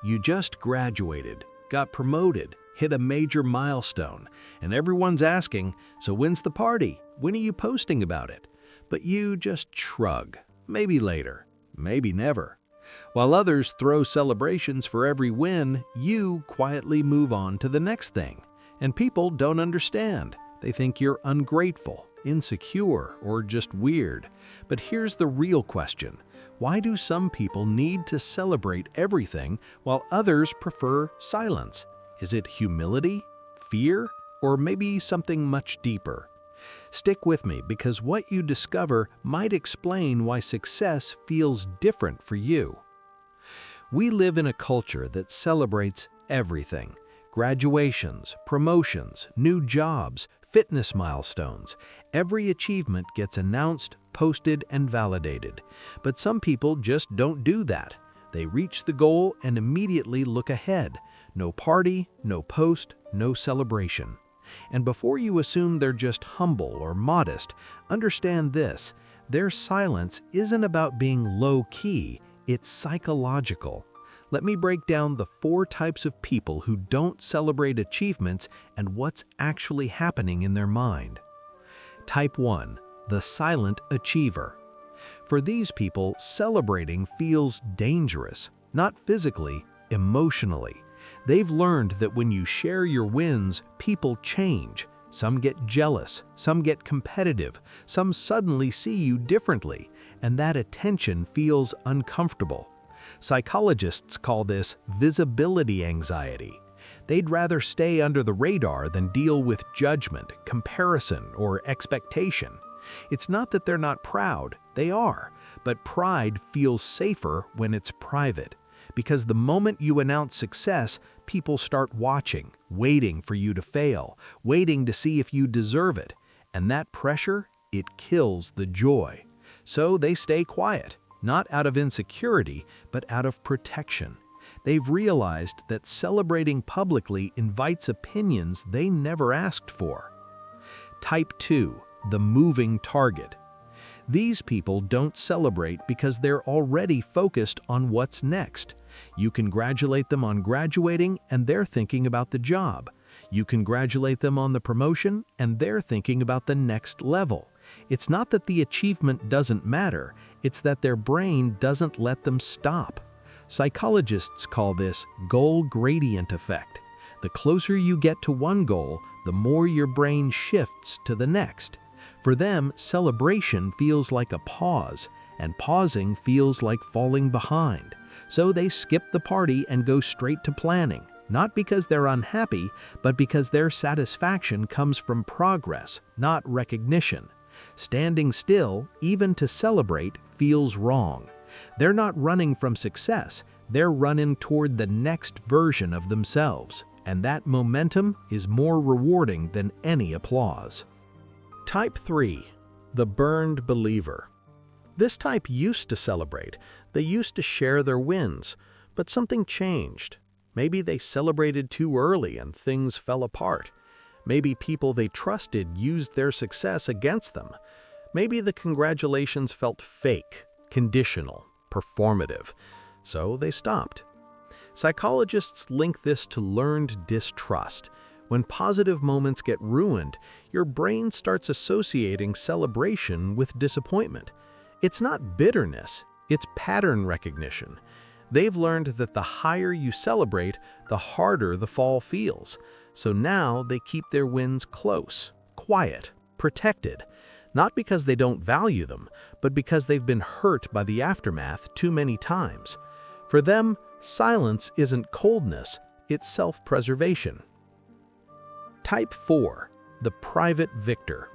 You just graduated, got promoted, hit a major milestone, and everyone's asking, so when's the party? When are you posting about it? But you just shrug. Maybe later, maybe never. While others throw celebrations for every win, you quietly move on to the next thing. And people don't understand. They think you're ungrateful, insecure, or just weird. But here's the real question. Why do some people need to celebrate everything while others prefer silence? Is it humility, fear, or maybe something much deeper? Stick with me because what you discover might explain why success feels different for you. We live in a culture that celebrates everything: graduations, promotions, new jobs, fitness milestones. Every achievement gets announced, posted, and validated. But some people just don't do that. They reach the goal and immediately look ahead. No party, no post, no celebration. And before you assume they're just humble or modest, understand this: their silence isn't about being low-key, it's psychological. Let me break down the 4 types of people who don't celebrate achievements and what's actually happening in their mind. Type 1. The silent achiever. For these people, celebrating feels dangerous, not physically, emotionally. They've learned that when you share your wins, people change. Some get jealous, some get competitive, some suddenly see you differently, and that attention feels uncomfortable. Psychologists call this visibility anxiety. They'd rather stay under the radar than deal with judgment, comparison, or expectation. It's not that they're not proud, they are, but pride feels safer when it's private. Because the moment you announce success, people start watching, waiting for you to fail, waiting to see if you deserve it. And that pressure, it kills the joy. So they stay quiet, not out of insecurity, but out of protection. They've realized that celebrating publicly invites opinions they never asked for. Type 2. The moving target. These people don't celebrate because they're already focused on what's next. You congratulate them on graduating and they're thinking about the job. You congratulate them on the promotion and they're thinking about the next level. It's not that the achievement doesn't matter, it's that their brain doesn't let them stop. Psychologists call this goal gradient effect. The closer you get to one goal, the more your brain shifts to the next. For them, celebration feels like a pause, and pausing feels like falling behind. So they skip the party and go straight to planning, not because they're unhappy, but because their satisfaction comes from progress, not recognition. Standing still, even to celebrate, feels wrong. They're not running from success, they're running toward the next version of themselves, and that momentum is more rewarding than any applause. Type 3. The burned believer. This type used to celebrate. They used to share their wins, but something changed. Maybe they celebrated too early and things fell apart. Maybe people they trusted used their success against them. Maybe the congratulations felt fake, conditional, performative, so they stopped. Psychologists link this to learned distrust. When positive moments get ruined, your brain starts associating celebration with disappointment. It's not bitterness, it's pattern recognition. They've learned that the higher you celebrate, the harder the fall feels. So now they keep their wins close, quiet, protected. Not because they don't value them, but because they've been hurt by the aftermath too many times. For them, silence isn't coldness, it's self-preservation. Type 4. The private victor.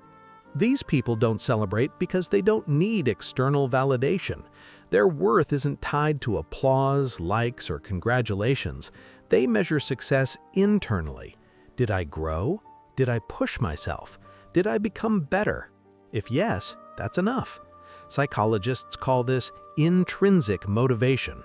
These people don't celebrate because they don't need external validation. Their worth isn't tied to applause, likes, or congratulations. They measure success internally. Did I grow? Did I push myself? Did I become better? If yes, that's enough. Psychologists call this intrinsic motivation.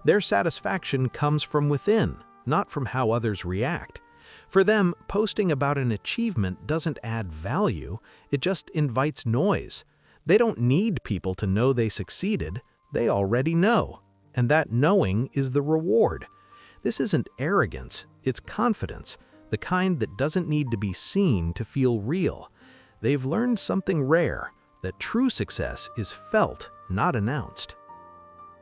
Their satisfaction comes from within, not from how others react. For them, posting about an achievement doesn't add value, it just invites noise. They don't need people to know they succeeded, they already know. And that knowing is the reward. This isn't arrogance, it's confidence, the kind that doesn't need to be seen to feel real. They've learned something rare, that true success is felt, not announced.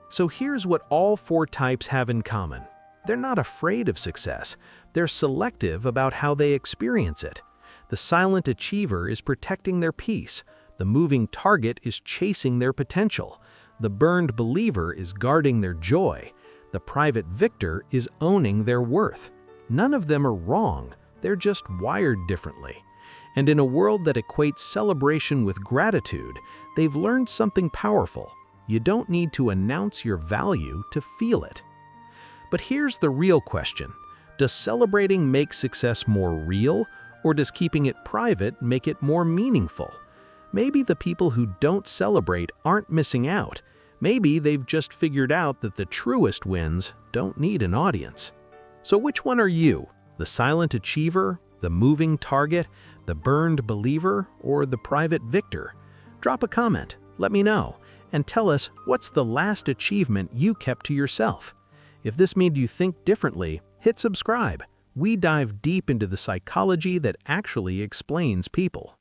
So here's what all 4 types have in common. They're not afraid of success. They're selective about how they experience it. The silent achiever is protecting their peace. The moving target is chasing their potential. The burned believer is guarding their joy. The private victor is owning their worth. None of them are wrong. They're just wired differently. And in a world that equates celebration with gratitude, they've learned something powerful. You don't need to announce your value to feel it. But here's the real question. Does celebrating make success more real, or does keeping it private make it more meaningful? Maybe the people who don't celebrate aren't missing out. Maybe they've just figured out that the truest wins don't need an audience. So which one are you? The silent achiever, the moving target, the burned believer, or the private victor? Drop a comment, let me know, and tell us what's the last achievement you kept to yourself. If this made you think differently, hit subscribe. We dive deep into the psychology that actually explains people.